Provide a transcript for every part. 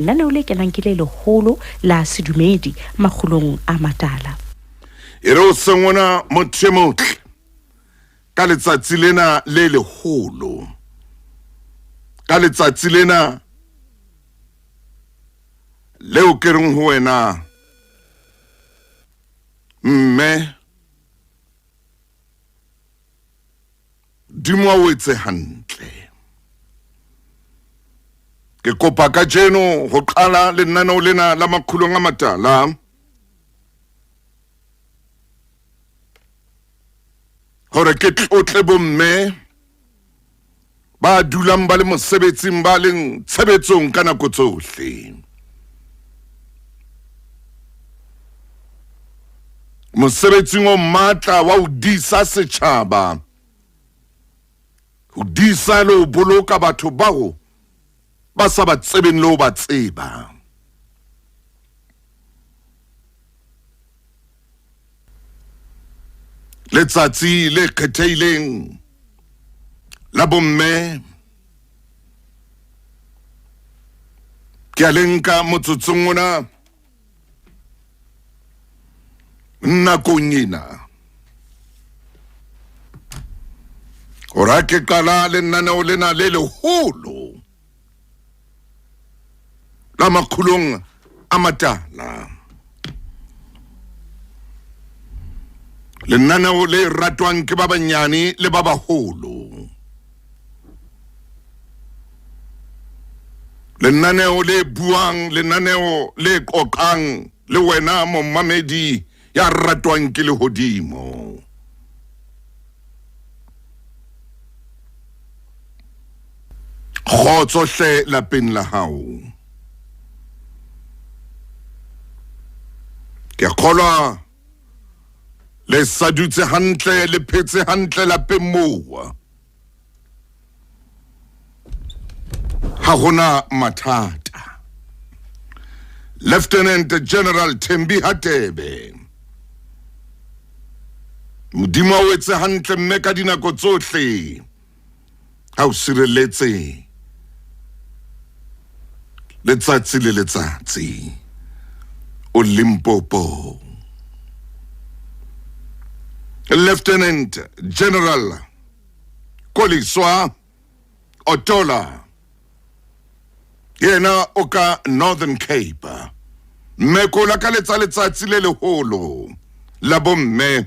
Lenaneo le kenang ke le leholo la sedumedi makgulong a matala. E re o sengwana motho e motle ka letsatsi lena le leholo, ka letsatsi lena leo ke reng ho wena mme Dimo o etse hantle. Ke kopa ka jeno ho qala lenaneo lena la makgulong a matala hore ke tlotle bomme ba dulang ba le mosebetsing ba leng tshebetsong ka nako tsohle. Mosebetsing o matla wa ho disa setjhaba, ho disa le ho boloka batho bao ba sa ba tsebeng le ho ba tseba. Letsatsi le kgethehileng la bomme ke a le nka motsotsong ona nakong ena hore ke qala lenaneo lena le leholo la makgulong a matala. Lenaneo le ratwang ke ba banyane le ba baholo. Lenaneo le buang, lenaneo le qoqang le wena momamedi ya ratwang ke lehodimo. Kgotso hle lapeng la hao. Ke kgolwa le sadutse hantle, le phetse hantle lapeng moo. Ha hona mathata. Lieutenant General Thembi Hatebe, Modimo o etse hantle mme ka dinako tsohle. Ha o sireletse letsatsi le letsatsi o Limpopo. Lieutenant General Koliswa Otola, yena oka Northern Cape. Mekola ka letsatsi le leholo la bomme.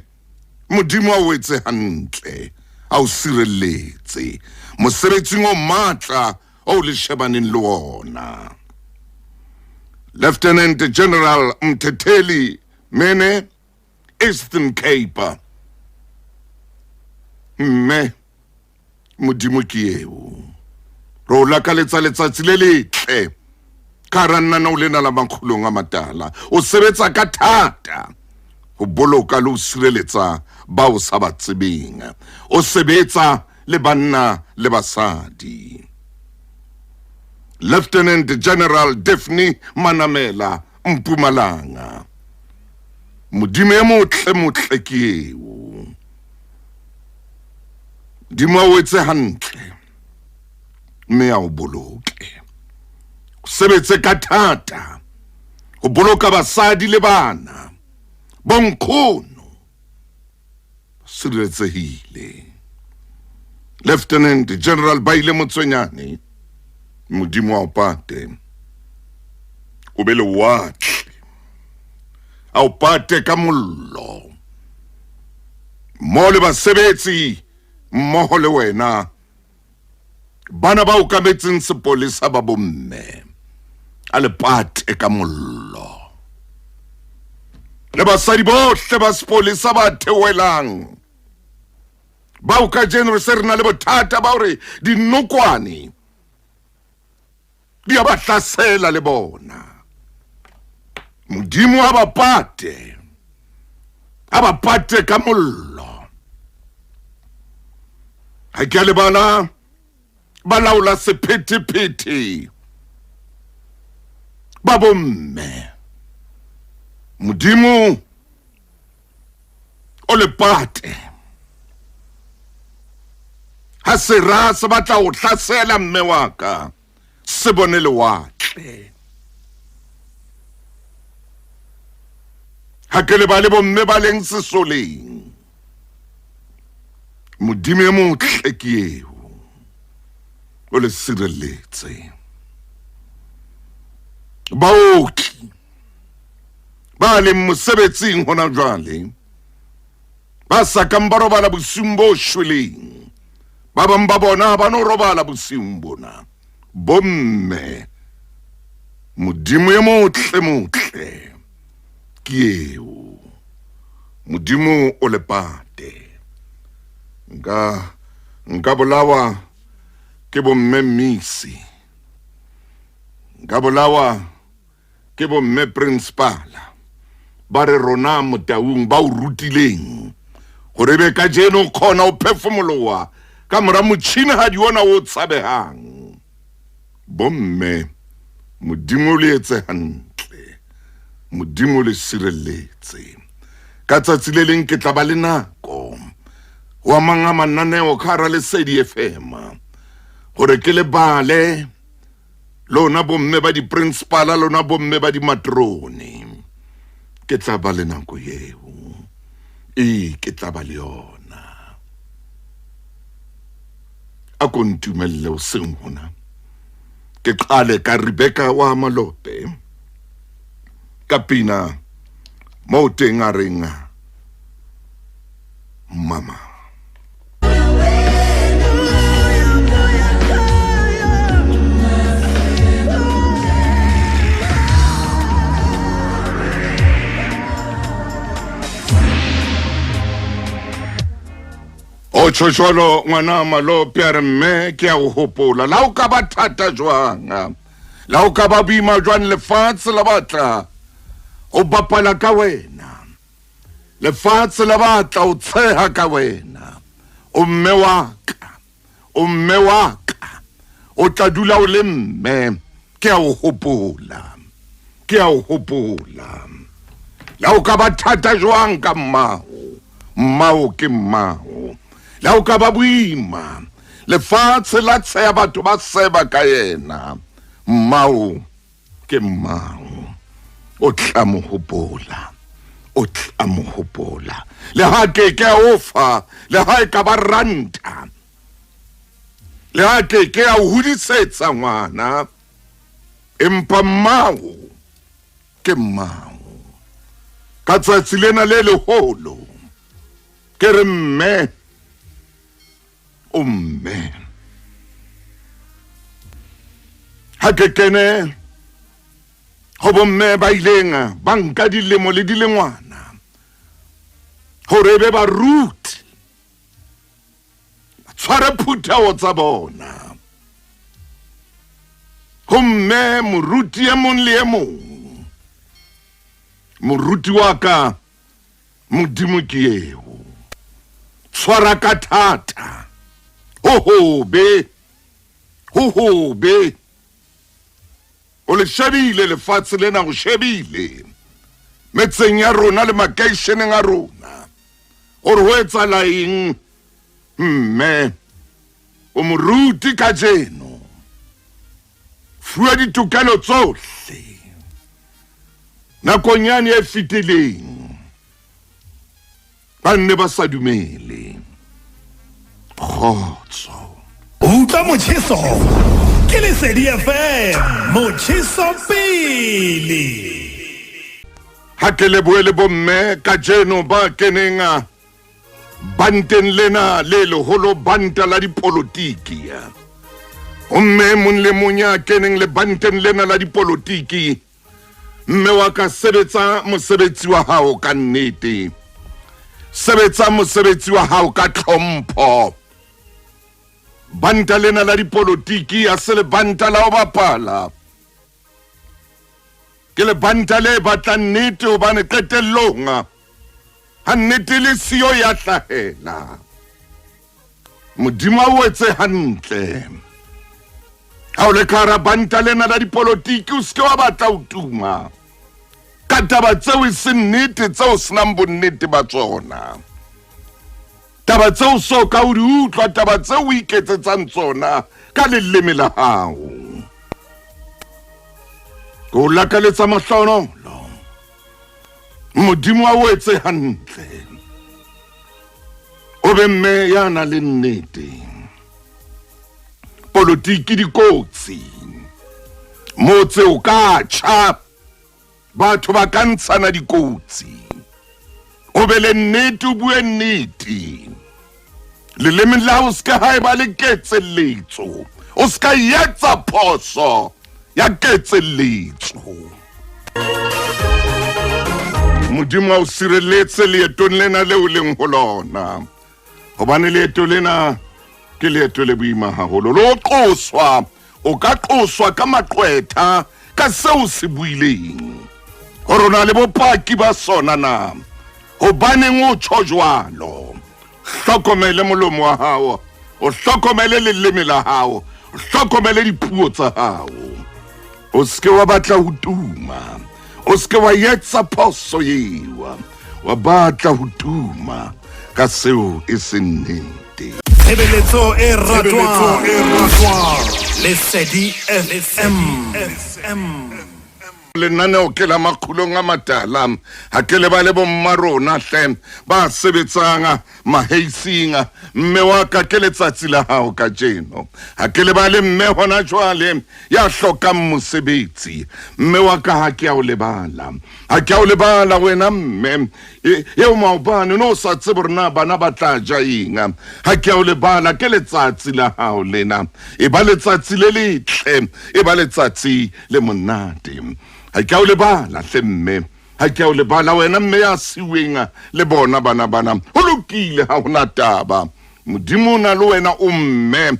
Modimo o etse hantle, a o sireletse mosebetsing o matla o le shebaneng le ona. Lieutenant General Mthetheli Mene, Eastern Cape. Mme Modimo ke eo. Ro la ka letsatsi le letle ka ranana o lena la makgulong a matala. O sebetsa ka thata ho boloka le ho sireletsa ba o sa ba tsebeng. O sebetsa le banna le basadi. Lieutenant General Daphne Manamela Mpumalanga, Modimo e motle ke eo. Modimo o etse hantle mme a o boloke. O sebetse ka thata ho boloka basadi le bana, bonkgono sireletsehile. Lieutenant General Baile Motswenyane, Modimo a o pate, o be le watle, a o pate ka mollo. Mo le basebetsi mmoho le wena, bana ba o kametseng sepolesa ba bomme, a le pate ka mollo. Le basadi bohle ba sepolesa ba thewelang, ba o ka jeno re se re na le bothata ba hore dinokwane di a ba hlasela le bona. Modimo a ba pate ka mollo. Ha ke a lebala ba laola sephethephethe ba bomme. Modimo o le pate. Ha sera se batla o hlasela mme wa ka, se bone lewatle. ha ke le ba le bomme ba leng sesoleng modimo e motle ke eo o le sireletse baoki ba leng mosebetsing hona jwale ba sa kang ba robala bosiung bo shweleng ba bang ba bona ba no robala bosiung bona bomme modimo e motle ke eo modimo o le pate nka bolawa ke bomme Mmisi nka bolawa ke bomme principala ba re rona Motaung ba o rutileng gore be ka jeno khona o phefumolowa ka mora motšhini ha di ona o tsabehang bomme modimo le etse hantle modimo le sireletse ka tsatsi le leng ke tla ba le nako wa manga mananeo khara le Sedi FM gore ke le bale lona bomme ba di principala lona bomme ba di matrone ke tla ba le nako yeo ke tla ba le yona a kontumelle o seng hona ke qale ka Rebecca wa Malope ka pina mo teng a reng mama o tshotsholo ngwana Malope a re mme ke a go hopola la o ka ba thata jwang la o ka ba boima jwang lefatshe la batla o bapala ka wena lefatshe la batla o tsheha ka wena o mme wa ka o tla dula o le mme ke a go hopola la o ka ba thata jwang ka mmao ke mmao la o ka ba boima lefatshe la tsheya batho ba seba ka yena mmao ke mmao o tla mo hopola le ha ke ofa le ha e ka ba ranta le ha ke a hudisetsa ngwana empa mmao ke mmao ka tsatsi lena le leholo ke re mme umme ha ke kene ho bomme ba ileng ba nka dilemo le dilengwana hore be ba ruti tshware phutao tsa bona homme moruti e mong le e mong moruti wa ka modimo ke eo tshwara ka thata hohobe o le shebile lefatshe lena go shebile metseng ya rona le makeisheneng a rona gore ho etsala eng mme o moruti ka jeno fuwa ditokelo tsohle nakong yane e fetileng ba nne ba sa dumele khotso utlwa motjheso ke Lesedi FM motjheso pele ha ke le boele bomme ka jeno ba kenenga banteng lena le leholo banta la dipolotiki homme mon le monya keneng le banteng lena la dipolotiki mme wa ka sebetsa mosebetsi wa hao ka nnete sebetsa mosebetsi wa hao ka tlhompho banta lena la dipolotiki a se le banta la o bapala ke le banta le batla nnete hobane qetellong ha nnete le siyo ya hlahela modimo o etse hantle ha o le kara banta lena la dipolotiki o se ke wa batla o tuma ka taba tseo e se nnete tseo senang bonnete ba tsona taba tseo so ka o di utlwa taba tseo o iketsetsang tsona ka leleme la hao ko lakaletsa mahlonolo modimo a o etse hantle o be mme ya na le nnete politiki dikotsi motse o ka tjha batho ba ka ntshana dikotsi o be le nnete o bue nnete leleme la o ska ha ba le ketseletso o ska yetsa phoso ya ketseletso modimo o sireletse leetong lena leo leng ho lona hobane leeto lena ke leeto le boima haholo lo qoswa o ka qoswa ka maqwetha ka seo se buileng hore na le bopaki ba sona na hobaneng o tsho jwalo hlokomele molomo wa hao o hlokomele leleme la hao o hlokomele dipuo tsa hao o ske wa batla ho tuma o ske wa yetsa phoso yewa wa batla ho tuma ka seo e seng nnete Tshebeletso e ratwang Lesedi FM lenaneo ke la makgulong a matala ha ke le ba le bomma rona hle ba sebetsanga maheisinga mme wa ka ke letsatsi la hao ka jeno ha ke le ba le mme hona jwale ya hlokang mosebetsi mme wa ka ha ke a o lebala ha ke a o lebala wena mme eo maobane no sa tsebo rena bana ba tla ja inga ha ke a o lebala ke letsatsi la hao lena e ba letsatsi le letle e ba letsatsi le monate ha ke a o lebala hle mme ha ke a o lebala wena mme ya siwenga le bona bana ho lokile ha hona taba modimo na le wena o mme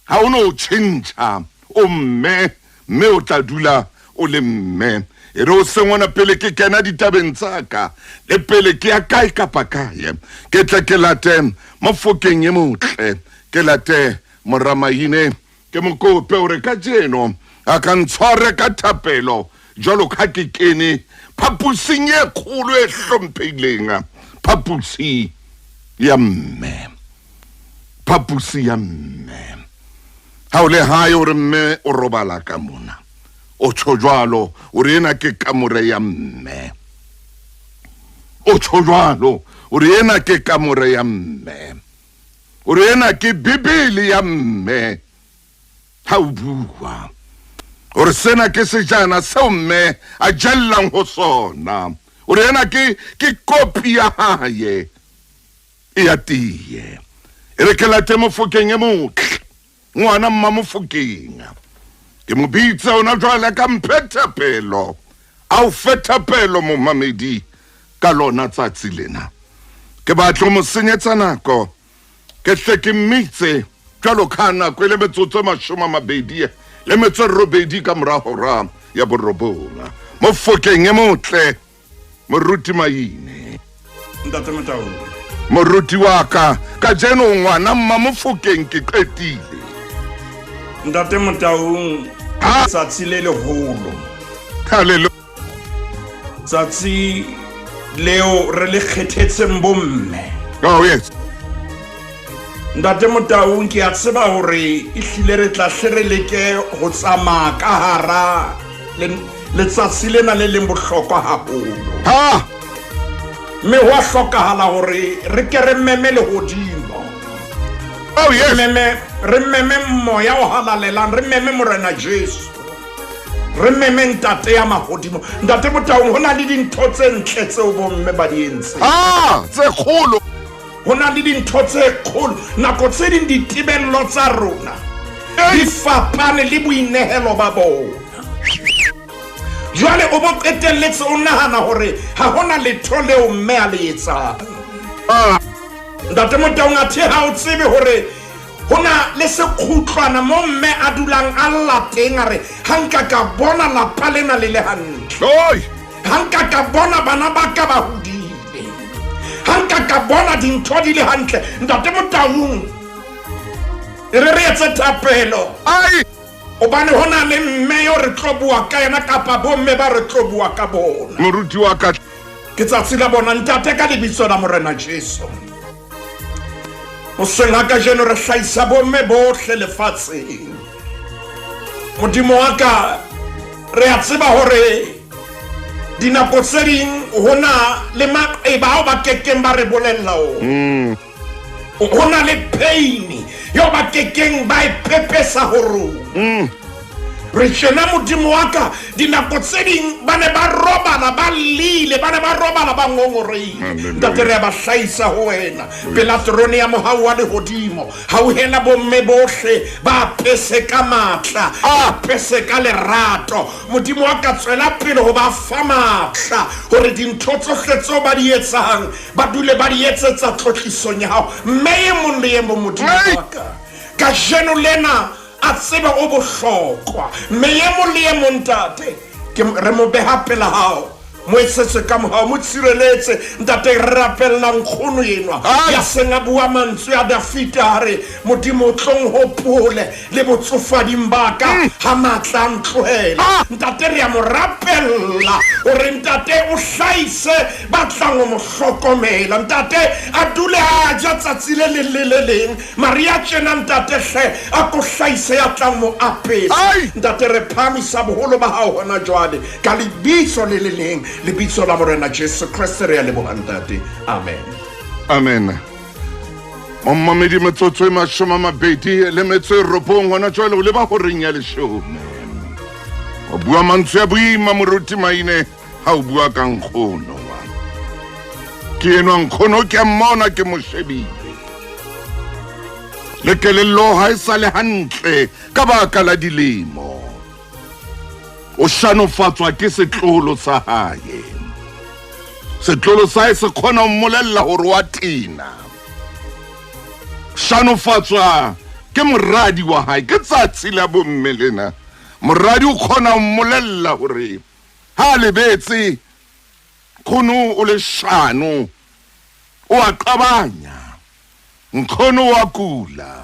ha o no tšhentšha o mme o tla dula o le mme e re o sengwana pele ke kena ditabeng tsaka le pele ke ya kae kapa kae ke tla ke late mofokeng e motle ke late moramaine ke mokope o re ka jeno a ka ntshware ka thapelo jalo ka ke kene phapusing e kgolo e hlomphileng phapusi ya mme ha o le hae o re mme o robala ka mona o tsho jwalo o re ena ke kamore ya mme o tsho jwalo o re ena ke kamore ya mme o re ena ke bibele ya mme ha o bua o re sena ke sejana seo mme a jellang ho sona o re ena ke kopi ya hae e ya tie e re ke late mofokeng e motle ngwana mma mofokeng ke mo bitsa ona jwale ka mphethapelo a o fethapelo mo mamedi ka lona tsatsi lena ke batlo mo senyetsa nako ke hle ke mmitse jalo kana kwele metsotso mashoma mabedi le metso robedi ka morago ra ya borobonga mo fokeng e motle moruti maine Ntate Motau moruti wa ka jeno ngwana mma mo fokeng ke qetile Ntate Motau tsatsi le leholo haleluya tsatsi leo re le kgethetseng bomme oh yes Ntate Motau ke a tseba hore ehlile re tla hlereleke ho tsamaya ka hara le tsatsi lena le leng bohlokwa haholo ha mme ho a hlokahala hore re ke re mmeme lehodimo oh yes re mmeme moya o halalelang re mmeme morena Jesu re mmeme ntate ya mahodimo Ntate Motau hona le dintho tse ntle tseo bomme ba di entse tse kgolo hona le dintho tse kgolo nako tse ding ditebello tsa rona di fapane le boinehelo ba bona jwale o bo qetelletse o nahana hore ha hona letho leo mme a le etsang Ntate Motau ngathe ha o tsebe hore hona le sekhutlwana mo mme a dulang a lateng a re hanka ka bona lapa lena le le hantle hanka ka bona bana ba ka ba hodile hanka ka bona dintho di le hantle Ntate Motau re etse thapelo obane hona le mme yo re tlo bua ka yena kapa bomme ba re tlo bua ka bona moruti wa ka ke tsatsi la bona ntate ka lebitso la morena Jesu o senga ka jeno re hlaisa bomme bohle lefatsheng modimo wa ka re a tseba hore dinako tse ding hona le maeba ba kekeng ba re bolella hona le pain yo ba kekeng ba ipepesa ho rona re tjena modimo wa ka dinako tse ding ba ne ba robala ba lile ba ne ba robala ba ngongoreile ntate re ba hlaisa ho wena pela trone ya mohau wa lehodimo ha o hela bomme bohle ba pese ka matla pese ka lerato modimo wa ka tswela pele ho ba fa matla hore dintho tsohle tseo ba di etsang ba dule ba di etsetsa tlotlisong ya hao mme e mong le e mong modimo wa ka jeno lena a tseba o bohlokwa me ye mo le ye montate ke re mo beha pela hao mo etsetse ka mohao mo tshireletse ntate re rapella nkgono enwa ya senga bua mantswe ya Dafita hare modimo tlong hopole le botsofading ba ka ha matla ntlohela ntate re ya mo rapella hore ntate o hlaise ba tlang mo hlokomela ntate a dule a ja tsatsi le leng Maria tjena ntate hle a ko hlaise ya tlang mo apesa ntate re phamisa boholo ba hao hona jwale ka lebitso le leng lebitso la morena Jesu Kriste re a leboha ntate amen amen Mamedi metsotso e 20 le metso e 9 hona jwale o leba horeng ya 10 o bua mantswe ya boima moruti maine ha o bua ka nkgono ke enwa nkgono ke mmona ke mo shebile le kelello ha e sale hantle ka baka la dilemo o shanofatswa ke setlolo sa hae setlolo sa hae se khona o mmolella hore wa tina shanofatswa ke moradi wa hae ke tsatsi la bomme lena moradi o khona o mmolella hore ha lebetse khono o le shano o a qabanya nkhono wa kula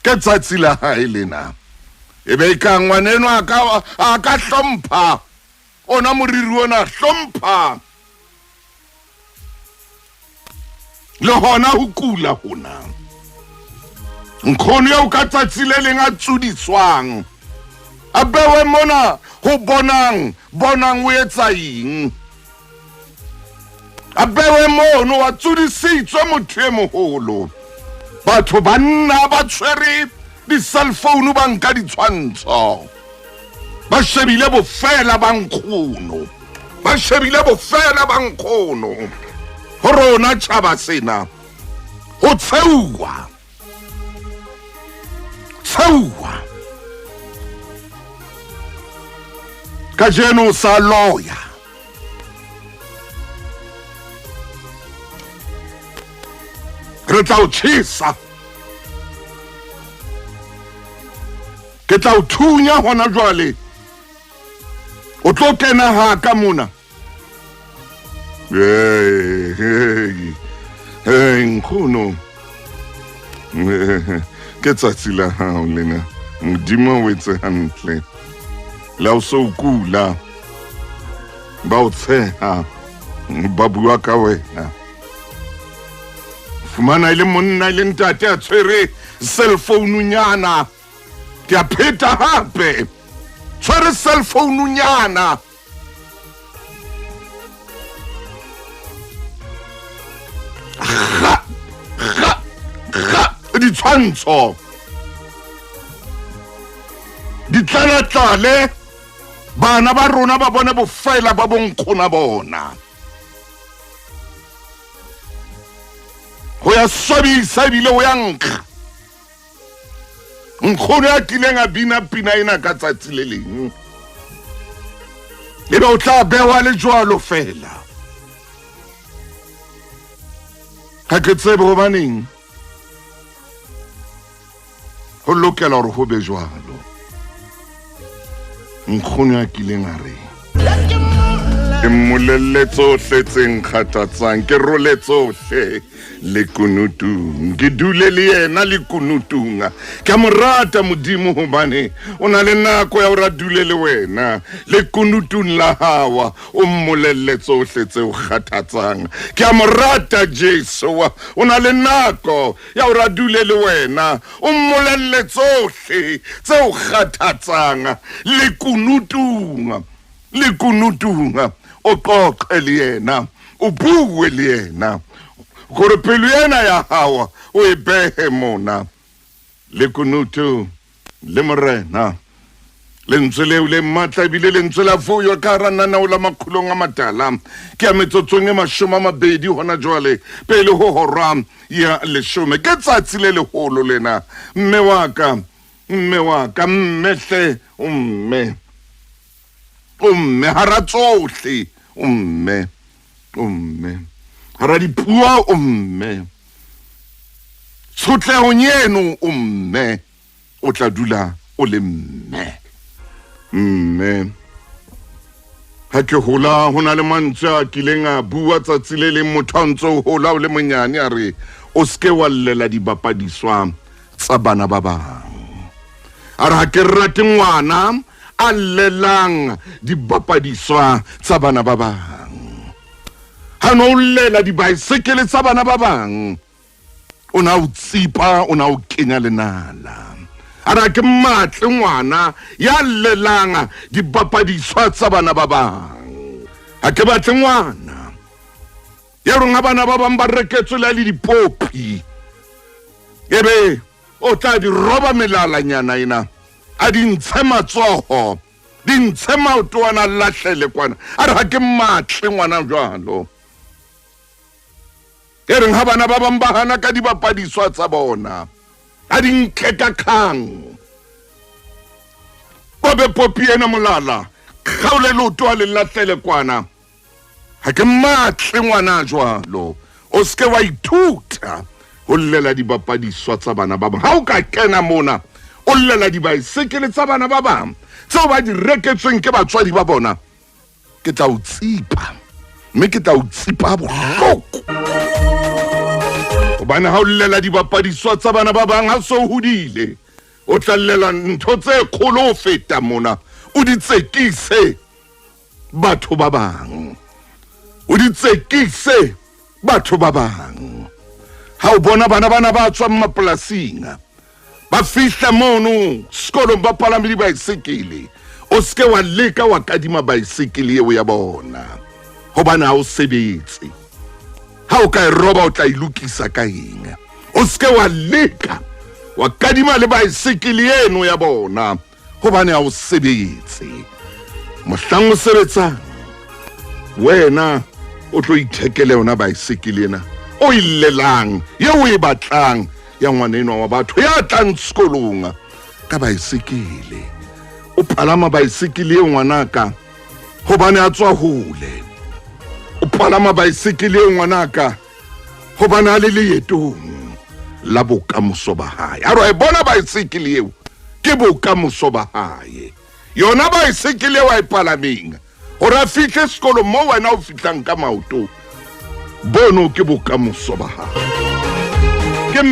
ke tsatsi la hae lena ebe ka ngwaneno aka hlompha ona moriri ona hlompha le hona ho kula hona nkhono ya o ka tsatsi le leng a tsudiswang a bewe mona ho bonang o etsa eng a bewe mono wa tsudisitswe motho e moholo batho ba nna ba tshwere di cell phone ba nka ditshwantsho ba shebile bofela ba nkgono ba shebile bofela ba nkgono ho rona tjhaba sena ho tseuwa ka jeno sa lawyer re tla o tshisa ke tla o thunya hona jwale o tlo kena ha ka mona nkgono ke tsatsi la hao lena modimo o etse hantle la o so kula ba o tsheha ba bua ka wena fumana ile monna ile ntate a tshwere cell phone nyana ke a pheta hape tshwere cell phone nyana di tshwantsho di tlale bana ba rona ba bona bofela ba bonkgona bona ho ya swabisa bile ho ya nka nkgono ya kileng a bina pina ena ka tsatsi le leng ebe o tla bewa le jwalo fela ha ke tsebe hobaneng ho lokela hore ho be jwalo nkgono ya kileng a re ke mmolelle tsohle tse nkgathatsang ke role tsohle le kunutung ke dule le yena le kunutung ke mo rata modimo hobane o na le nako ya hore a dule le wena le kunutung la hawa o mmolelle tsohle tse o kgathatsang ke mo rata Jesu o na le nako ya hore a dule le wena o mmolelle tsohle tse o kgathatsang le kunutung lekunutunga o qoqe le yena o bue le yena gore pelo ena ya hawa o e behe mona lekunutu le morena lentswe leo le matla ebile lentswe la vuyo ka hara nanao la makhulong a matala ke a metsotsong e 20 hona jwale pele ho hora ya 10 ke tsatsi le leholo lena mme wa ka mmehle umme hara tsohle umme hara dipuo umme tshotleho nyeno umme o tla dula o le mme ha ke hola hona le mantswe a kileng a bua tsatsi le leng motho a ntse o hola o le monyane a re o ske wa llela dibapadiswa tsa bana ba bang a re ha ke rate ngwana a llelang dibapadiswa tsa bana ba bang ha no llela dibaesekele tsa bana ba bang o na o tsipa o na o kenya lenala ara ke matle ngwana ya llelang dibapadiswa tsa bana ba bang ha ke batle ngwana ya rona bana ba bang ba reketswe le dipopi ebe o tla di roba melala nyana ina a di ntshe matsoho di ntshe maotwana lahlele kwana a re ha ke matle ngwana jwalo e reng ha bana ba bang ba hana ka dibapadiswa tsa bona a di nke ka kgang bobe popi ena molala kgaole lotwa le lahlele kwana ha ke matle ngwana jwalo o ske wa ithuta ho llela dibapadiswa tsa bana ba bang ha o ka kena mona o llela dibaesekele tsa bana ba bang tseo ba di reketsweng ke batswadi ba bona ke tla o tsipa mme ke tla o tsipa bohloko hobane ha o llela dibapadiswa tsa bana ba bang ha so hodile o tla llela ntho tse kgolo ho feta mona o di tsekise batho ba bang o di tsekise batho ba bang ha o bona bana ba tswang mapolasing ba fihla mono sekolong ba palame dibaesekele o ske wa leka wa kadima baesekele eo ya bona hobane ha o sebetse ha o ka e roba o tla ilukisa ka eng o ske wa leka wa kadima le baesekele eno ya bona hobane ha o sebetse mohlang o sebetsang wena o tlo ithekele yona baesekele ena o illelang yeo e batlang ya ngwaneno wa batho ya tlang sekolong ka baesekele o palama baesekele e ngwanaka hobane a tswa hole o palama baesekele e ngwanaka hobane a le leetong la bokamoso ba hae a re bona baesekele eo ke bokamoso ba hae yona baesekele wa e palameng hore a fihle sekolong mo wena o fihlang ka maoto bono ke bokamoso ba hae ke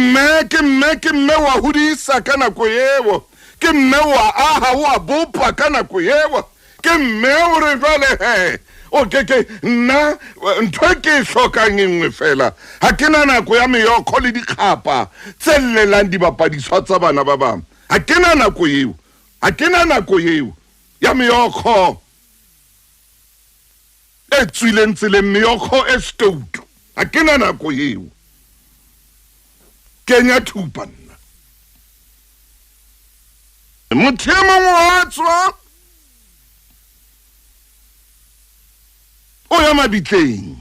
mme wa hodisa ka nako eo ke mme wa aha wa bopa ka nako eo ke mme o re jwale he o ke nna ntho ke hlokang engwe fela ha ke na nako ya meyokgo le dikgapa tse llelang dibapadiswa tsa bana ba bang ha ke na nako eo ya meyokgo e tswileng tseleng meyokgo e stoutu ha ke na nako eo kenya thupa nna motho e mongwe wa tswa o ya mabitleng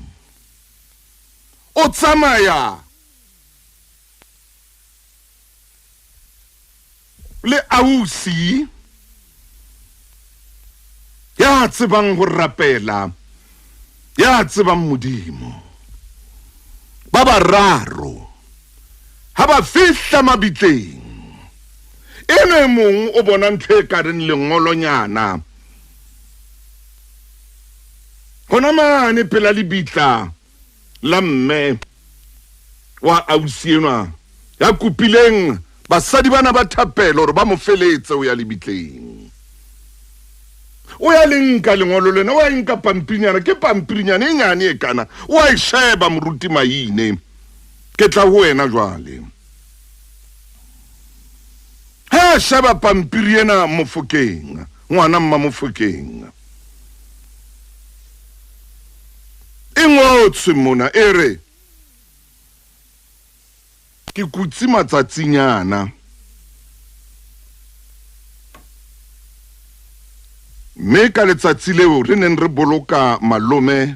o tsamaya le ausi ya tsebang ho rapela ya tsebang modimo ba bararo ha ba fihla mabitleng ene mong o bona ntho e ka reng lengolonyana hona mane pela lebitla la mme wa ausi enwa ya kupileng basadi bana ba thapelo hore ba mo feletse o ya lebitleng o ya lenka lengolo lena o ya nka pampirinyana ke pampirinyana e nyane e kana o a e sheba moruti maine ke tla ho wena jwale ha sheba pampiri ena mofokeng ngwana mma mofokeng e ngotswe mona e re ke kutsi matsatsinyana mme ka letsatsi leo re neng re boloka malome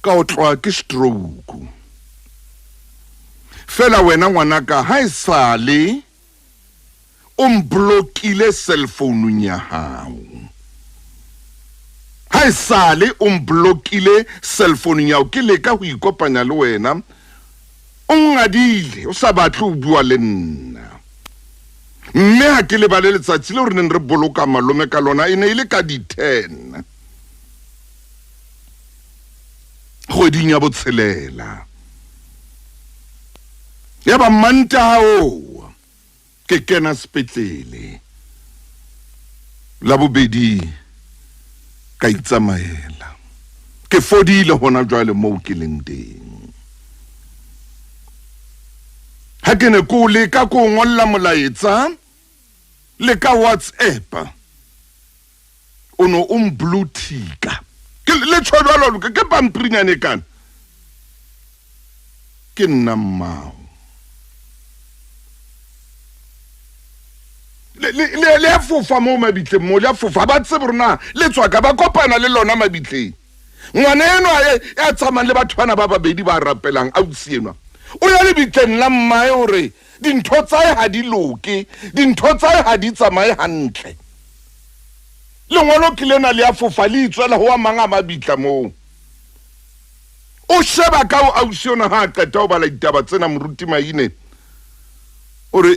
ka o tloa ke stroke fela wena ngwanaka ha e sale o mblokile cellphone ya hao ha e sale o mblokile cellphone ya hao ke leka ho ikopanya le wena o ngadile o sa batle ho bua le nna mme ha ke le ba le letsatsi le re neng re boloka malome ka lona e ne ile ka di 10 kgweding ya botshelela ya ba Mantaha ke kena sepetlele la bobedi ka itsamaela ke fodile hona jwale moo ke leng teng ha ke ne ko le ka ko ngolla molaetsa le ka WhatsApp ono mblutika ke le tshwalo ke pamprinyane kana ke nna mmao le fofa mo mabitleng mo le fofa ba tsebe rona le tswa ka ba kopana le lona mabitleng ngwana eno a tsamang le batho bana ba babedi ba rapelang autsienwa o ya le bitleng la mmae hore dintho tsae ha di loke dintho tsae ha di tsamaye hantle lengolo ke lena le a fofa le itswela ho a manga mabitla mo o sheba ka o ausiona ha qeta o bala ditaba tsena moruti maine ore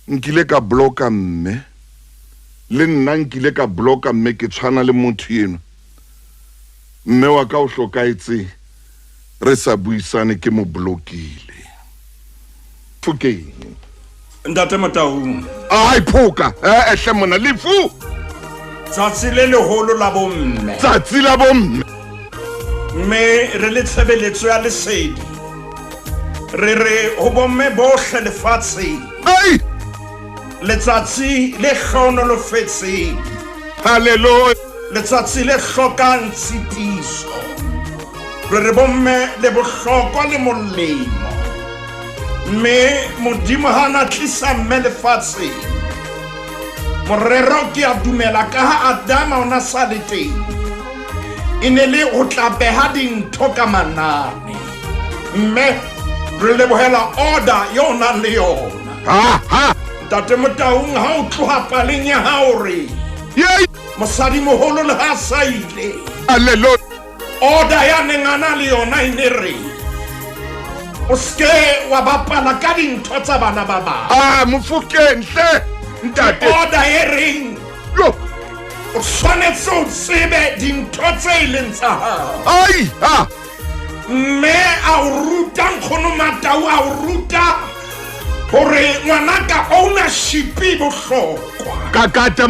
nkile ka blocka mme le nna nkile ka blocka mme ke tshwana le motho yeno mme wa ka o hlokaetse re sa buisane ke mo blokile fukeng Ntate Motaung ai phoka ehle mona lefu tsatsi le leholo la bomme tsatsi la bomme mme re le tshebeletso ya lesedi re ho bomme bohle lefatsheng ai letsatsi le kgonolofetseng haleluya letsatsi le hlokang tshitiso re bomme le bohlokwa le molemo mme modimo hana tlisa mme lefatsheng morero ke a dumela ka ha Adama ona sa le teng e ne le ho tla beha dintho ka manane mme re lebohela order yona le yona Ntate Motaung ha o tloha paleng ya hao re mosadi moholo le ha sa ile haleluya order ya nengana le yona ine re o ske wa bapala ka dintho tsa bana ba bang mofokeng hle ntate order e reng yo o tshwanetse o tsebe dintho tse ileng tsa hao ai mme a o ruta nkgono Matau a o ruta hore ngwanaka ownership e bohlokwa kakata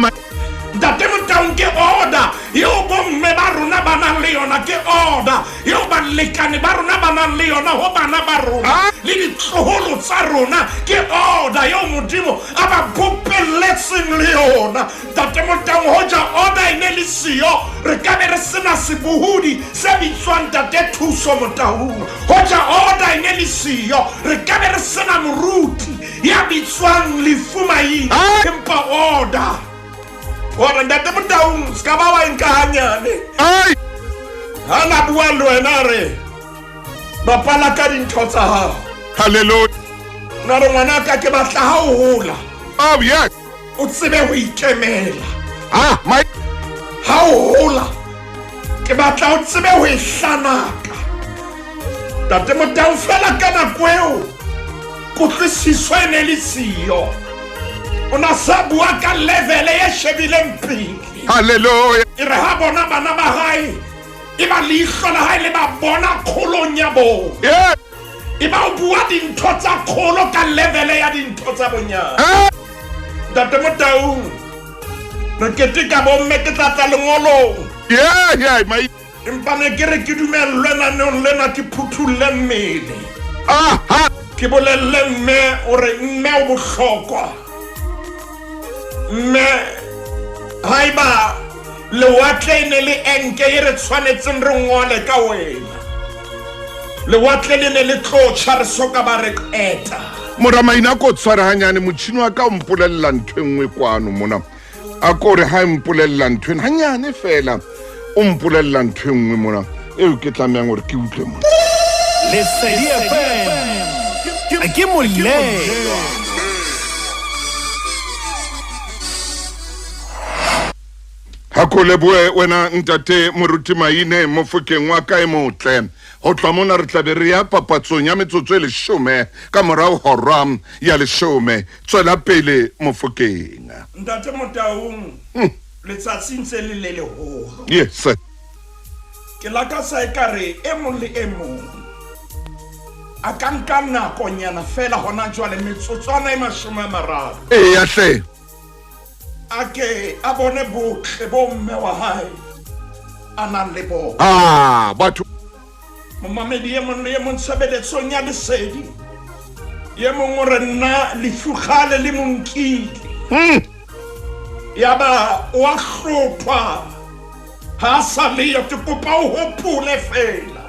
Ntate Motaung ke order yo bomme ba rona ba nang le yona ke order yo ba lekane ba rona ba nang le yona ho bana ba rona le ditloholo tsa rona ke order yo modimo a ba bopelletseng le yona Ntate Motaung hoja order ine le siyo re ka be re sena sebohodi se bitswang Ntate Thuso Motaung hoja order ine le siyo re ka be re sena moruti ya bitswang Lefumaine empa order ora Ntate Motaung ska ba wa nkahanyane ai hana bua le wena re bapala ka dintho tsa hao haleluya na re ngwanaka ke batla ha o hola yes o tsebe ho ikemela my ha o hola ke batla o tsebe ho ihlanaka Ntate Motaung fela ka nako eo kutlwisiso e ne le siyo ona sa bua ka level ya shebileng pele haleluya e re ha bona bana ba hae e ba leihlo la hae le ba bona kgolong ya bona e ba o bua dintho tsa kgolo ka level ya dintho tsa bonyana Ntate Motaung re keteka bomme ke tla lengolong my empa ne ke re ke dumellwe naneong lena ke phuthulle mmele ke bolelle mme ore mme o bohlokwa mme haiba lewatle e ne le enke e re tshwanetseng re ngole ka wena lewatle le ne le tlotsha re soka ba re eta Moramaina ko tshwara hanyane motšhini wa ka o mpolella ntho e nngwe kwano mona a ko re ha e mpolella ntho ena hanyane fela o mpolella ntho e nngwe mona eo ke tlamehang gore ke utlwe mona Lesedi FM ke molelo ha ko leboe wena ntate moruti maine Mofokeng wa ka e motle ho tla mona re tlabe re ya papatsong ya metsotso e 10 ka morao hora ya 10 tswela pele Mofokeng ntate Motaung letsatsi ntse le le leholo yes ke la ka sa ekare e mong le e mong a ka nka nakonyana fela hona jwale metsotswana e 30 ya hle ake a bone botle bo mme wa hae a nang le bo batho momamedi ye mong le ye mong tshebeletsong ya lesedi ye mong o re nna lefugale le monkile yaba wa hlothwa ha sa le yo ke kopa o hopole fela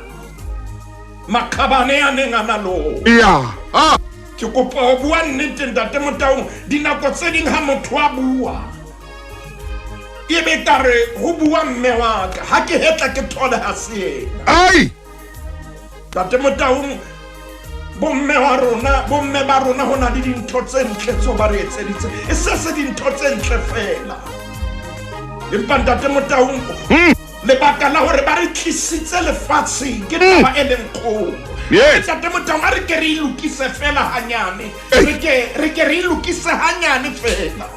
makhabane a neng a na lo ke kopa o bua nnete ntate Motaung dinako tse ding ha motho a bua e be tare ho bua mme wa ka ha ke hetla ke thole ha se yena ntate Motaung bomme ba rona hona le dintho tse ntle tso ba re etseditse e se dintho tse ntle fela empa ntate Motaung lebaka la hore ba re tlisitse lefatshe ke taba e leng kgolo ntate Motaung a re ke re ilukise fela hanyane re ke re ilukise hanyane fela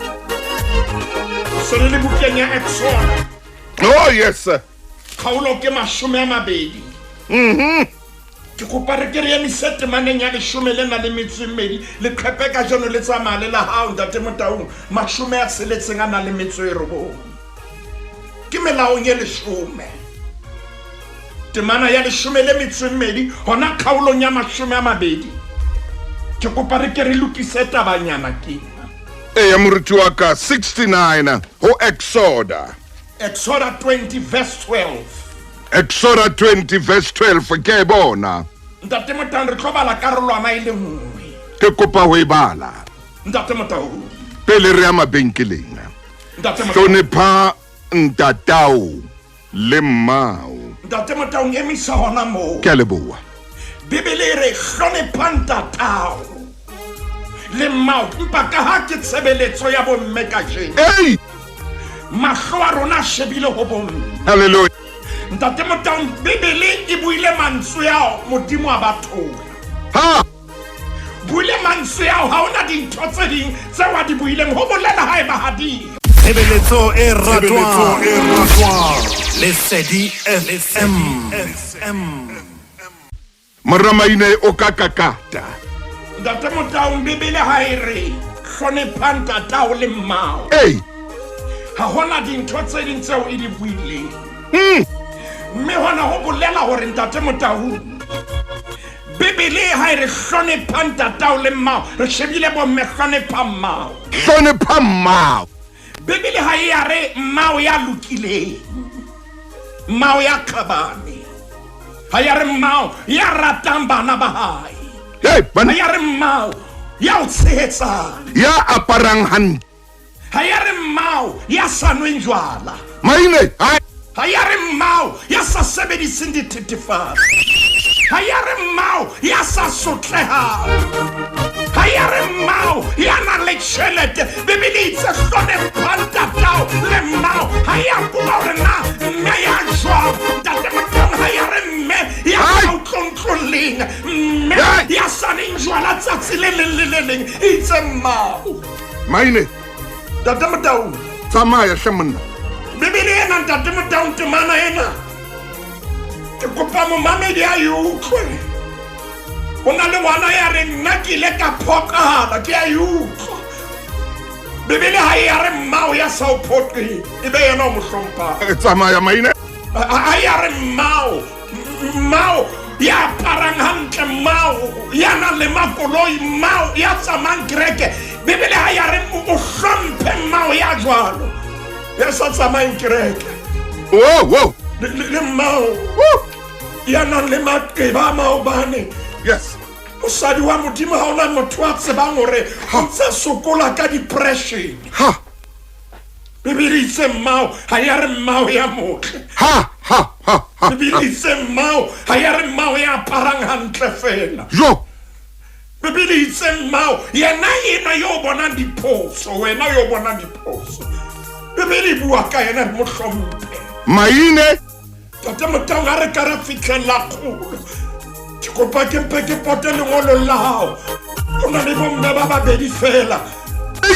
so le bukeng ya Exodus yes kgaolo ke 20 ke kopa re ke re emise temaneng ya 12 le qhepe ka jeno le tsamaya le la hao ntate Motaung 60 a na le metso e 9 ke melaong ye 10 temana ya 12 hona kgaolong ya 20 ke kopa re ke re lokise tabanyana ke ya moruti wa ka 69 ho Exodus 20 verse 12 Exodus 20 verse 12 ke bona ntate Motaung re tlobala karolwana e le nngwe ke kopa ho e bala ntate Motaung pele re ya mabenkeleng hlonepha ntatao le mmao ntate Motaung emisa hona moo ke a leboha Bibele re hlonepha ntatao le mmao mpa ka ha ke tshebeletso ya bomme ka jeno mahlo a rona shebile ho bomme hallelujah ntate Motaung Bibele e buile mantswe ya modimo a batho buile mantswe ya ha ona dintho tse ding tse wa di buileng ho bolela ha e ba hadi tshebeletso e ratwang Lesedi FM Maramaine o ka kakata ntate Motaung Bibele ha e re hlonepha ntatao le mmao ha hona dintho tse ding tseo e di buileng mme hona ho bolela hore ntate Motaung Bibele ha e re hlonepha ntatao le mmao re shebile bomme hlonepha mmao Bibele ha e re mmao ya lokileng mmao ya khabane ha ya re mmao ya ratang bana ba hae ha ya re mmao ya o tshehetsa ya aparang hantle ha ya re mmao ya sa nweng jwala maine ha ya re mmao ya sa sebediseng dithethefatsi ha ya re mmao ya sa sotlehang ha ya re mmao ya nang le tjhelete Bibele itse hlonepha ntatao le mmao ha ya bua hore na mme ya jwang ntate Motaung ha ya re mme ya sa utlontloleng mme ya sa neng jwala tsatsi le leng itse mmao maine ntate Motaung tsamaya hle monna Bibele ena ntate Motaung temana ena ke kopa momamedi a utlwe ho na le ngwana ya re nna ke ile ka phokala ke a utlwa Bibele ha ya re mmao ya sa o photwe e be yena o mo hlompha tsamaya maine ha ya re mmao ya parang hantle mmao ya na le makoloi mmao ya tsamang kereke Bibele ha ya re o hlomphe mmao ya jwalo ya sa tsamayng kereke Whoa. le mmao ya nang le maqeba a maobane Yes. mosadi wa modimo ga ona motho a tsebang gore o ntse sokola ka depression Ha. bebele itse mmao ga ya re mmao ya motle Ha. bebele itse mmao ga ya re mmao ya aparang gantle fela Yo. bebele itse mmao yena ena yo o bonang diphoso wena yo o bonang diphoso bebele e bua ka yena re mo hlomphe Maine. tate motao ga re ka re fitlhelela kgolo ke kopa ke mpe ke pote lengolo la gago go na le bomme ba babedi fela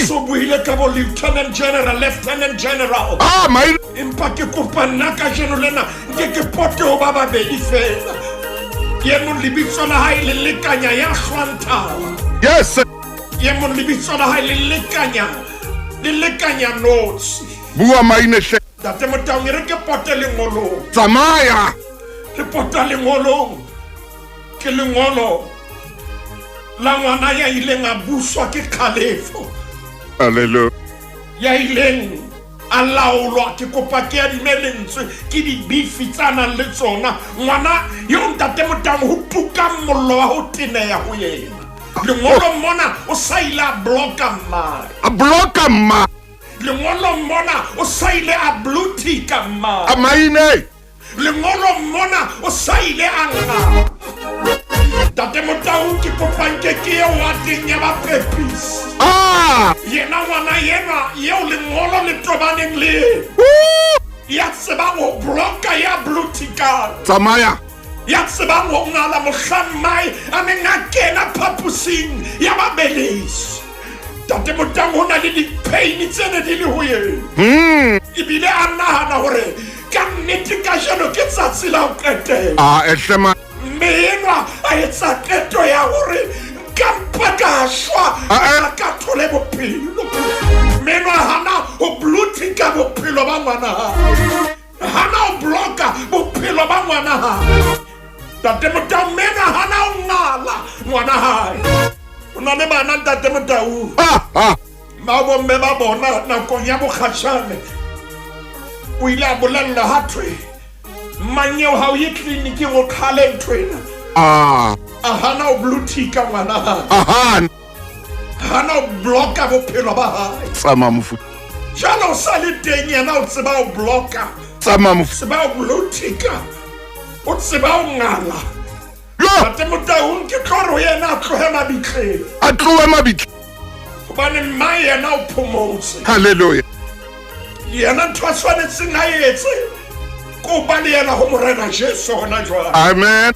so buile ka bo lieutenant general Ah, Maine. empa ke kopa nna ka jeno lena nke ke pote go ba babedi fela yeno lebitso la gae le lekanya ya hlwanthala Yes. yeno lebitso la gae le lekanya notsi Bua Maine hle. tate motao e re ke pote lengolong Tsamaya. ke pota lengolong ke lengolo la ngwana ya ileng a buswa ke kgalefo Hallelujah. ya ileng a laolwa ke kopa ke adime lentswe ke dibifi tsa nang le tsona ngwana yo ntate motang ho tuka mollo wa ho teneya ho yena lengolo mona o sa ile a bloka mmae A blocker ma. lengolo mona o sa ile a blue ticka mmae Maine. lengolo mona o sa ile a nga tate motau ke kopanke ke ye wateng ya bapepisi Ah. yena ngwana yena yeo lengolo le tobaneng le Woo. ya tsebang ho bloka ya blue ticka Tsamaya. ya tsebang ho ngala mohlang mmae a neng a kena phaposing ya babelesi tate motang ho na le di-pain tsene di le ho yena ebile a nahana hore ka nnete ka jeno ke tsatsi la ho qetela Ah, ehlema. mme enwa a etsa qeto ya gore ka mpa ka shwa ka thole bophelo mme enwa hana ho blutika bophelo ba ngwana hae hana ho bloka bophelo ba ngwana hae tate motau mme enwa hana ho ngala ngwana hae o na le bana tate motau Ah. ba bomme ba bona nakong ya bokgatšhane o ile a bolella ha thwe mmanyeo ha o ye tleliniking o qhale nthwena Ah. a hana o blutika ngwana hae Aha. hana o bloka bophelo ba hae Tsama mofuta. jalo o sa le teng yena o tseba o bloka Tsama mofuta. tseba o blutika o tseba o ngala Yo. ate motaung ke tlo re ho yena a tlohe mabitleng A tlohe mabitla. gobane mmae yena o phomotse Hallelujah. yena ntho a tshwanetseng a etse ko ba le yena go morena jesu gona jwale Amen.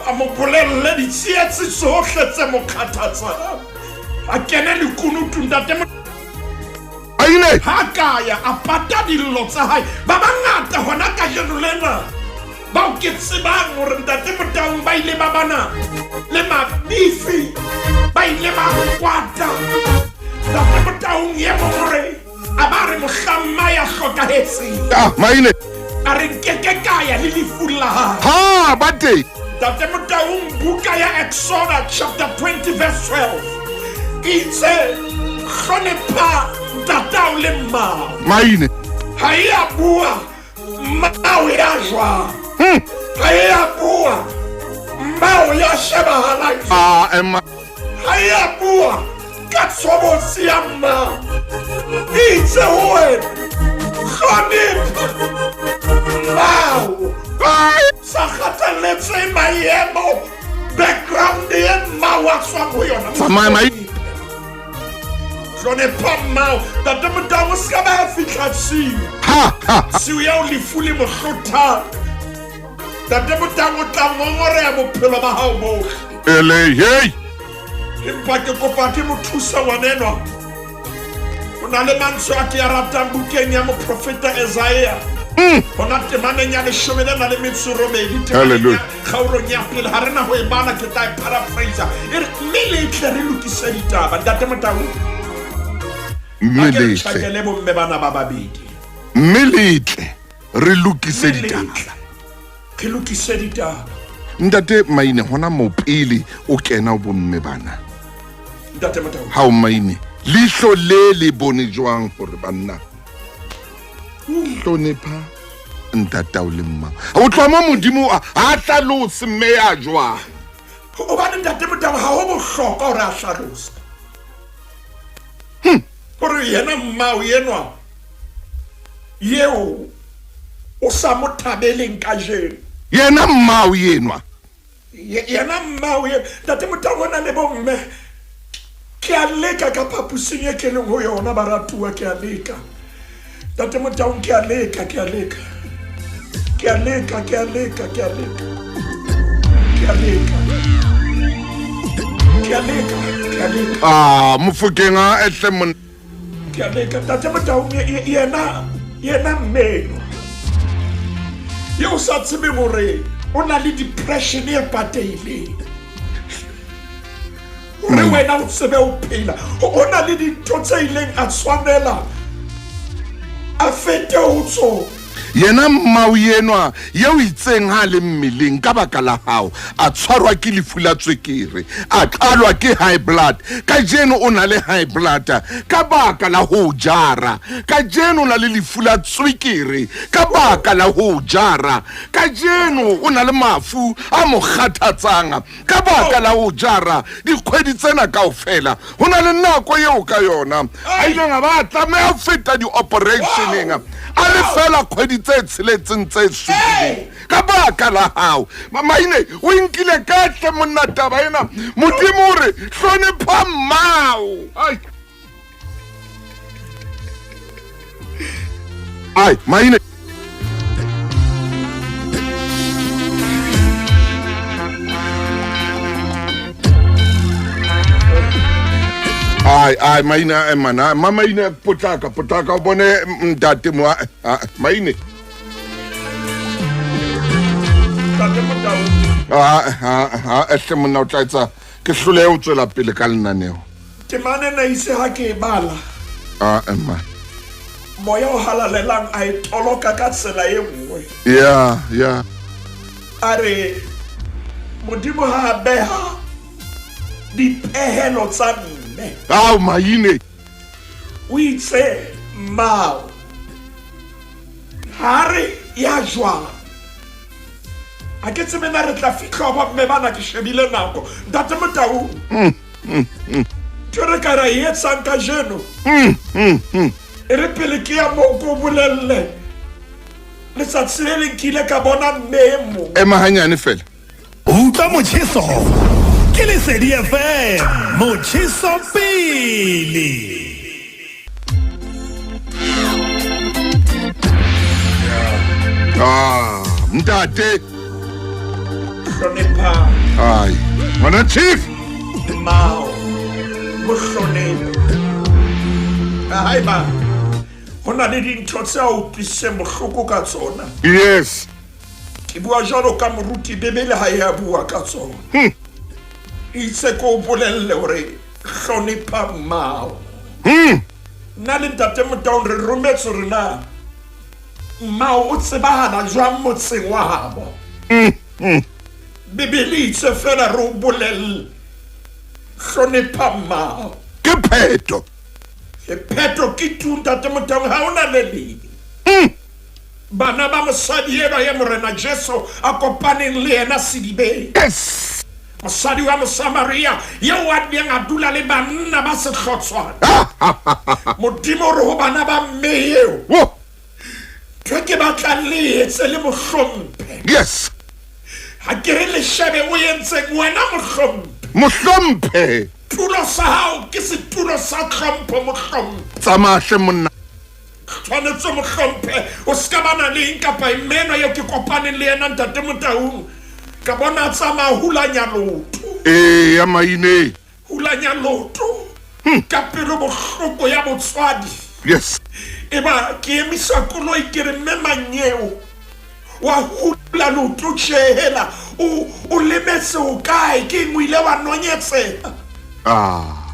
a mo bolelele ditsietsi tsotlhe tse mo kgathatsang a kene lekunutung tate Maine. ha kaya a pata dillo tsa hae ba bangata gona ka jeno lena bao ke tsebang gore ntate motaung ba ile ba bana le mabifi ba ile ba kwata ntate motaung ye mo gore a ba re mohlamma ya hlokahetseng Ah, Maine. a re nkeke kaya le lefu la hae Ha, bate. tate motaung buka ya Exodus chapter 20 verse 12 itse hlonepa ntatao le mmao Maine. ha e a bua mmao ya jwang ha e a bua mmao ya shebahala jwang Ah, Emma. ha e a bua ka tshobotsi ya mmao itse ho wena hlonepa mmao sa kgathaletse maemo background ye mmao a tswang ho yona Tsamaya Maine. hlonepa mmao tate motaung o ska ba fihla siu Ha. siu ya o lefu le mohlotang tate motaung o tla ngongoreya bophelo ba hao bohle Ele, hey. empa ke kopa ke mo thusa ngwanenwa o na le mantswe a ke ya ratang bukeng ya moprofeta Esaia gona temaneng ya 18 Hallelujah. kgaolong ya pele ga rena go e bala ke ta e paraphrasa e re mme le tle re lokise ditaba ntate motaung a ke re Mmeletle. tšhakele bomme bana ba babedi Mmeletle. Re lokise ditaba. ke lokise ditaba Ntate Maine hona mo pele o kena o bomme bana. ntate motaung Ha o Maine. Lihlo le bone jwang hore banna. Hlonepa ntata o le mma o tloa mo modimo a hlalose mme ya jwang o ba ntate Motau ha ho bohlokwa hore a hlalose hore yena mmao yenwa yeo o sa mo thabeleng ka jeno yena mmao yenwa yena mmao ye ntate Motau ona le bomme ke a leka ka phapusing e ke leng ho yona baratuwa ke a leka ntate Motau ke a leka mofokeng a ehle mon ke a leka ntate Motau yena mmeno ye o sa tsebe gore o na le depression e pateileng gore wena o tsebe o phela o na le dintho tse ileng a tshwanela a fete ho tsona yena mmao yenwa yeo itseng ha le mmeleng ka baka la hao a tshwarwa ke lefu la tswekere a qalwa ke high blood ka jeno o na le high blood ka baka la ho jara ka jeno o na le lefu la tswekere ka baka la ho jara ka jeno o na le mafu a mo kgathatsang ka baka la ho jara dikgwedi tsena kaofela ho na le nako yeo ka yona a ileng a ba tlameha feta di-operationeng a le fela kgwedi tse tsheletseng tse supileng ka baka la hao Maine o nkile kahle monna taba ena modimo hore hlonepha mmao ai Maine ai Maina mana mama ine potaka o bone ntate mo Maine ntate Motau ehle monna o tla etsa ke hlole o tswela pele ka lenaneo ke mane na ise ha ke bala emma moya o halalelang a e toloka ka tsela e nngwe ya are modimo ha beha dipehelo tsa mme Maine o itse mmao ha re ya jwang a ke tsebe na re tla fitlha ba mme bana ke shebile nako ntate Motau tjore ka ra etsang ka jeno e re pele ke ya mo ko bolelle le sa tsele kile ka bona mmemo ema hanyane fela utlwa motjheso ke Lesedi FM motjheso pele ntate hlonepha ai ngwana chief mmao mo hlonepha haeba ho na le dintho tse a utlwisitseng bohloko ka tsona yes ke bua jalo ka moruti bebele ha ya bua ka tsona itse ko bolelle hore hlonepha mmao nna le ntate Motau re rometse rena mmao o tsebahala jwang motseng wa habo bebele itse fela re o bolelle hlonepha mmao ke pheto pheto ke tu ntate Motau ha ona le leng bana ba mosadi eba ya morena Jesu a kopaneng le yena sedibeng yes mosadi wa Mosamaria yeo a beng a dula le banna ba sehlotswana modimo re ho bana ba mme eo ke batla le etse le mohlomphe yes ha ke re le shebe o yentseng wena mohlomphe tulo sa hao ke setulo sa tlhompho mohlomphe tsamahle monna tshwanetse mohlomphe o ska bana le kapa imeno ye ke kopaneng le yena ntate Motau ka bona tsamaya hulanya loto ya Maine hulanya loto ka pelo bohloko ya botswadi yes eba ke emisa koloi ke re mme Manyeo wa hula loto tshehela o lemetse o kae ke ngwile wa nonyetsega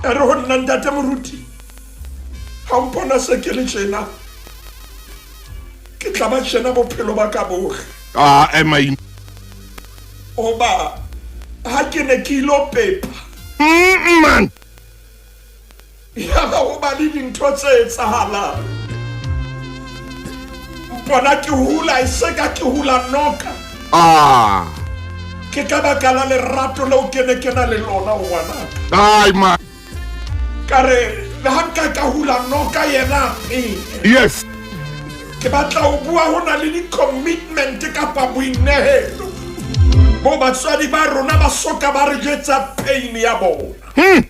re ho nna ntate moruti ha mpona se ke le tjena ke tla ba tjena bophelo ba ka bohle Maine oba ha ke ne ke ilo pepa man ya ba o ba le dintho tse etsahalang bona ke hula e se ka ke hula noka ke ka baka la lerato leo ke ne ke na le lona ngwana ai ma kare le ha ka hula noka yena yes ke batla ho bua hona le di-commitment kapa boinehelo bo batswadi ba rona ba soka ba re jetsa pain ya bona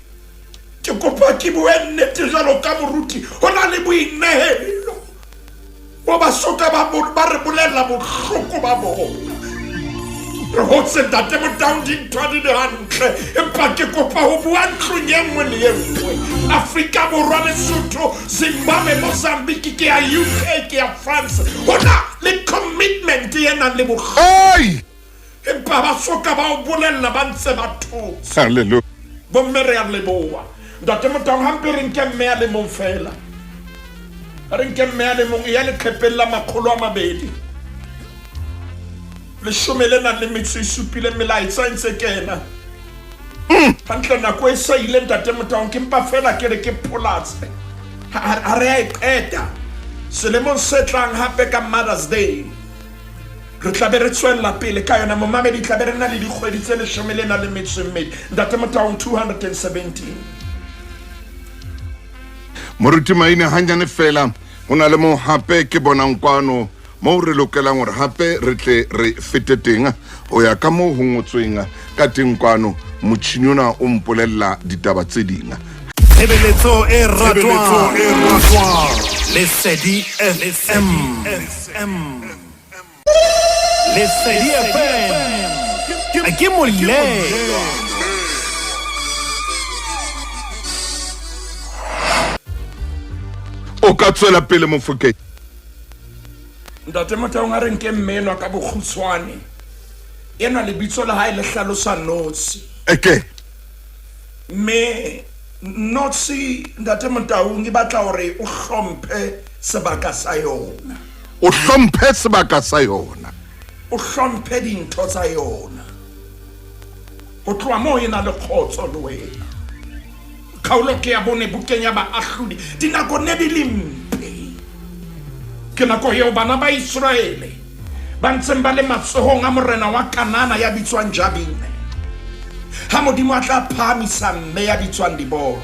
ke kopa ke bue nnete jalo ka moruti hona le boinehelo bo ba soka ba re bolela bohloko ba bona re hotse ntate Motau dintho di le hantle empa ke kopa ho bua ntlong e nngwe le e nngwe Afrika Borwa, Lesotho, Zimbabwe, Mozambique, ke ya UK, ke ya France hona le commitment yena le bohloko empa ba soka ba o bolella ba ntse ba thotse hallelujah bo mmere ya leboa ntate Motau hampe re nke mme ya le mong fela re nke mme ya le mong ya le khepella makgolo a mabedi le shomele na le metso isupile melaetsa ntse kena hantle nako e sa ile ntate Motau ke mpa fela ke re ke polatse ha re a eqeta selemong se tlang hape ka Mother's Day re tlabe re tswella pele ka yona momamedi tlabe re na le dikgwedi tse leshome le na le metso e mmedi ntate Motau 217 moruti maine hanyane fela hona le mo hape ke bonang kwano mo re lokelang hore hape re tle re fete teng o ya ka mo ho ngotsweng ka teng kwano motjhini ona o mpolella ditaba tse dinga Tshebeletso e ratwang Lesedi FM Lesedi FM ke molelo o ka tswela pele Mofokeng ntate Motau nga re nke mmenwa ka bokhutswane ena lebitso la hae le hlalosa notsi eke me notsi ntate Motau ngi batla hore o hlomphe sebaka sa yona o hlomphe sebaka sa yona o hlomphe dintho tsa yona o tloha moo ena le kgotso le wena kgaolo ke ya bone bukeng ya baahlodi dinako ne di le mpe ke nako eo bana ba Israele ba ntseng ba le matsohong a morena wa Kanana ya bitswang Jabine ha Modimo a tla phamisa mme ya bitswang Dibora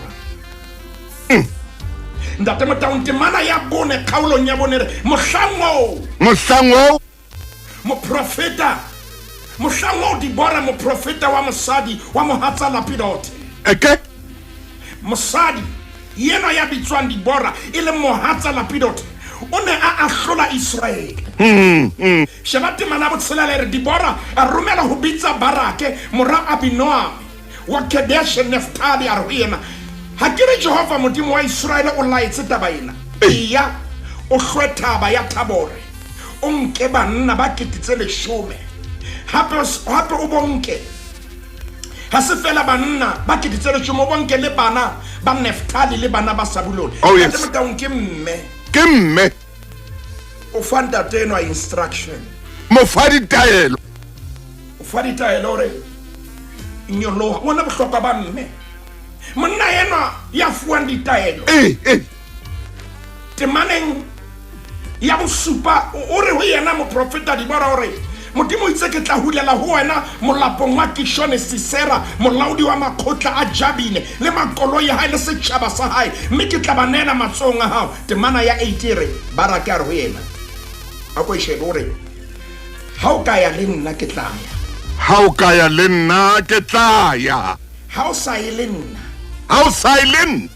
ntate Motau ntemana ya bone kgaolong ya bone re mohlango moprofeta mohlango Dibora moprofeta wa mosadi wa mohatsa Lapidote eke mosadi yena ya bitswang Dibora ile mohatsa Lapidote o ne a ahlola Israele sheba temana botsela le re Dibora a romela ho bitsa Barake mora Abinoam wa Kadesh Neftali a rena ha ke re Jehova Modimo wa Israele o laetse taba ena iya o hlwethaba ya Tabore o nke banna ba ketitse leshome hape o bonke ha se fela banna ba ketitse leshome o bonke le bana ba Neftali le bana ba Sabuloni yes. Motau ke mme o fanta teno instruction mo fa ditaelo o fa ditaelo re nyolo wona bohlokwa ba mme monna yena ya fuang ditaelo temaneng ya bosupa o re ho yena moprofeta Dibora o re Modimo itse ke tla hulela ho wena molapong wa Kishone Sisera molaodi wa makgotla a Jabine le makolo ya hae le setjhaba sa hae mme ke tla banela matsong a hao temana ya 80 re Barake a re ho yena a ko shebore ha o ka ya le nna ke tla ya ha o ka ya le nna ke tla ya ha o sa ile nna ha o sa ile nna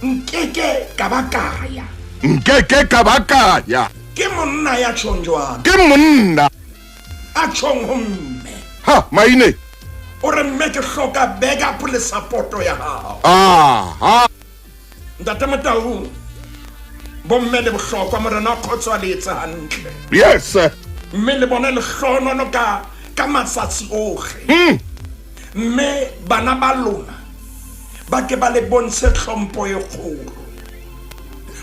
nkeke ka bakaya nkeke ka bakaya ke monna ya tshonjwana ke monna a tshong homme ha maine o re mme ke hloka bega pole supporto ya hao ntate Motau bomme le bohlokwa morena khotswa le etsa hantle yes mme le bona le hlonono ka matsatsi ohle mme bana ba lona ba ke ba le bontshe tlhompho e kgolo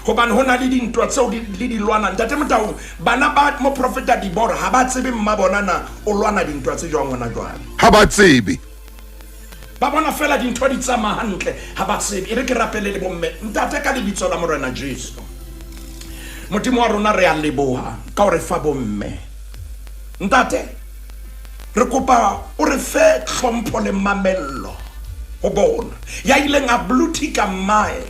hobane hona le dintwa tseo le di lwana ntate Motau bana ba moprofeta Dibora ha ba tsebe mma bona na o lwana dintwa tse jwang hona jwale ha ba tsebe ba bona fela dintho di tsamaya hantle ha ba tsebe e re ke rapele le bomme ntate ka lebitso la morena Jesu modimo wa rona re a leboha ka o re fa bomme ntate re kopa o re fe tlhompho le mamello ho bona ya ileng a blutika mmae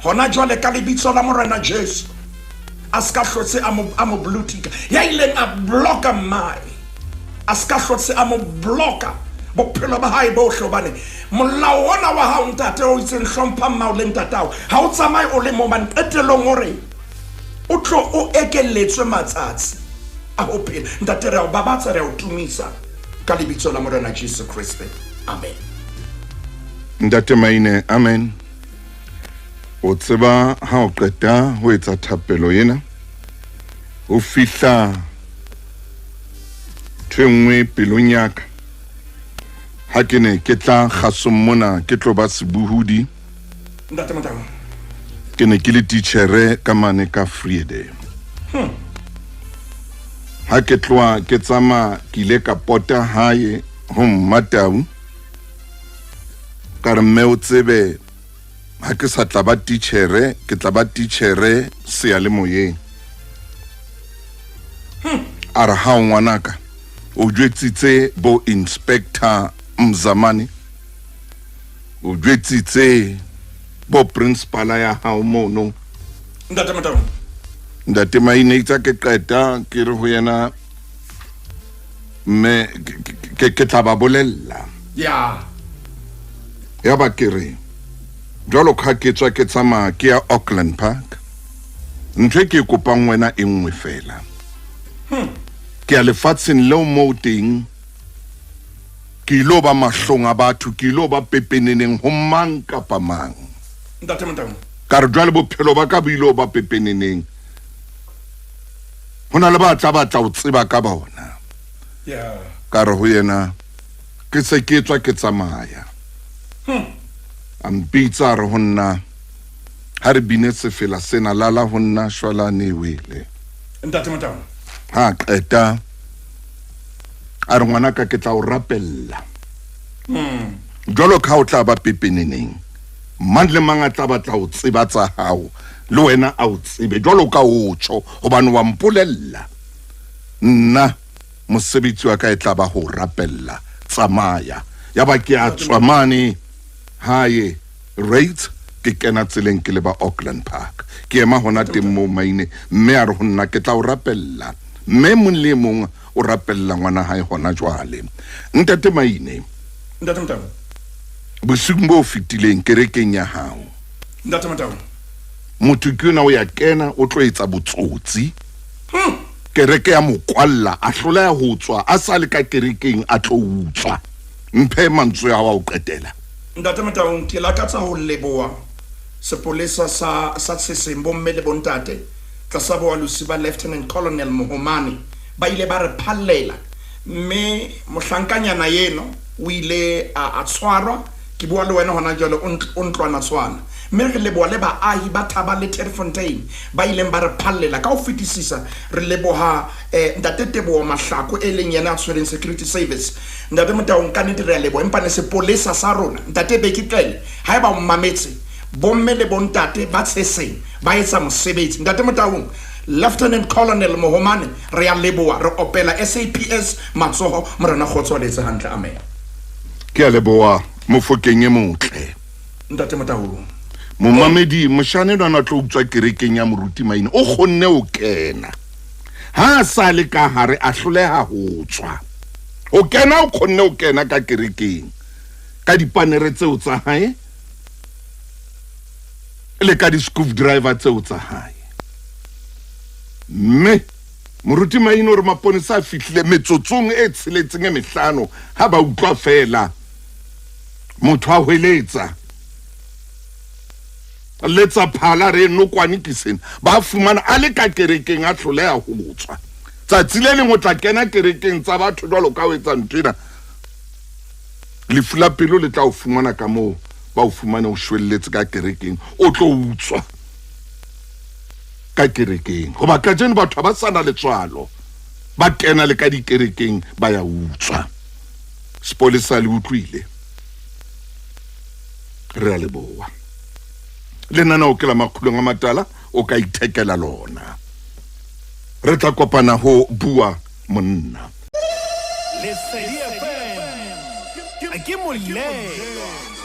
hona jwale ka lebitso la morena Jesu a ska hlotse a mo blutika ya ileng a blocka mmae a ska hlotse a mo blocka bophelo ba hae bohle hobane molao ona wa hao ntate o itseng hlompha mmao le ntatao ha o tsamaye o le mo manqetelong hore o tlo o ekeletswe matsatsi a ho phela ntate re o babatsa re o tumisa ka lebitso la morena Jesu Kriste amen. Ntate Maine, amen. O tseba ha o qeta ho etsa thapelo ena o fihla thengwe pelong ya ka ha ke ne ke tla kgasong mona ke tlo ba sebuhudi Ntate Matau ke ne ke le teachere ka mane ka Friday ha ke tloa ke tsama ke ile ka pota hae ho Matau ka re mme o tsebe ha ke sa tla ba teachere ke tla ba teachere seyalemoyeng a re ha ngwanaka o jwetsitse bo inspector Mzamani o jwetsitse bo principal ya hao mono Ntate Matau Ntate Maine itse ke qeta ke re ho yena me ke tla ba bolella ya ba ke re jwalo ka ke tswa ke tsama ke ya Auckland Park ntwe ke kopang wena e nngwe fela ke a lefatsheng leo mo teng ke lo ba mahlong a batho ke lo ba pepeneneng ho mang kapa mang Ntate Matau ka re jwale bophelo ba ka bo ilo ba pepeneneng hona le ba tla o tseba ka bona ka re ho yena ke se ke tswa ke tsamaya ampitsa re honna ha re bine se fela sena lala honna shwalane wele Ntate Matau ha qeta a re ngwana ka ke tla o rapella jwalo ka o tla ba pepeneneng mang le mang a tla ba tla o tseba tsa hao le wena a o tsebe jwalo ka o tsho hobane wa mpolella nna mosebetsi wa ka e tla ba ho rapella tsamaya ya ba ke a tswa mane hae rate ke kena tseleng ke le ba Auckland Park ke ema hona teng mo Maine mme a re ho nna ke tla o rapella mme mong le mong o rapella ngwana hae hona jwale Ntate Maine Ntate Matau bosiung bo fitileng kerekeng ya hao Ntate Matau motho ke yona o ya kena o tlo etsa botsotsi kereke ya mokwalla a hloleha ho tswa a sa le ka kerekeng a tlo utswa mphe mantswe ya wa o qetela Ntate Matau ke lakatsa ho leboha sepolesa sa Tsesembo mme le bontate tla sa bo Lusiba Lieutenant Colonel Mohomane ba ile ba re phallela mme mohlankanyana yeno o ile a tshwarwa ke bua le wena hona jalo o ntlwana tswana mme re leboha le baahi ba Thaba le Terrefontein ba ileng ba re phallela ka ho fetisisa re leboha Ntate Teboho Mahlako e leng yena a tshwereng security service Ntate Matau nka nnete re a leboha empa ne sepolesa sa rona Ntate Bekitlele haeba o mmametse bomme le bontate ba Tseseng ba etsa mosebetsi Ntate Matau Lieutenant Colonel Mohomane re a leboha re opela SAPS matsoho morena kgotswaletse hantle amen ke a leboha mofokeng e motle Ntate Matau momamedi moshane lwana tlo utswa kerekeng ya moruti Maine o kgonne o kena ha sa le ka hare a hloleha ho tswa o kena o kgonne o kena ka kerekeng ka dipanere tseo tsa hae le ka di scoop driver tseo tsa hae mme moruti Maine o re maponesa a fihlile metsotsong e tsheletseng e mehlano ha ba utlwa fela motho a hweletsa letsa phala re nokwane ke sena ba fumana a le ka kerekeng a hloleha ho tswa tsatsi le leng o tla kena kerekeng tsa batho jwalo ka o etsa ntwena lefu la pelo le tla o fumana ka moo ba o fumane o shwelletse ka kerekeng o tlo utswa ka kerekeng go ba ka jeno batho ba sana letswalo ba kena le ka dikerekeng ba ya utswa sepolesa le utlwile re a leboha le nana o ke la makgulong a matala o ka ithekela lona. Re tla kopana ho bua monna. Lesedi FM ke molelo.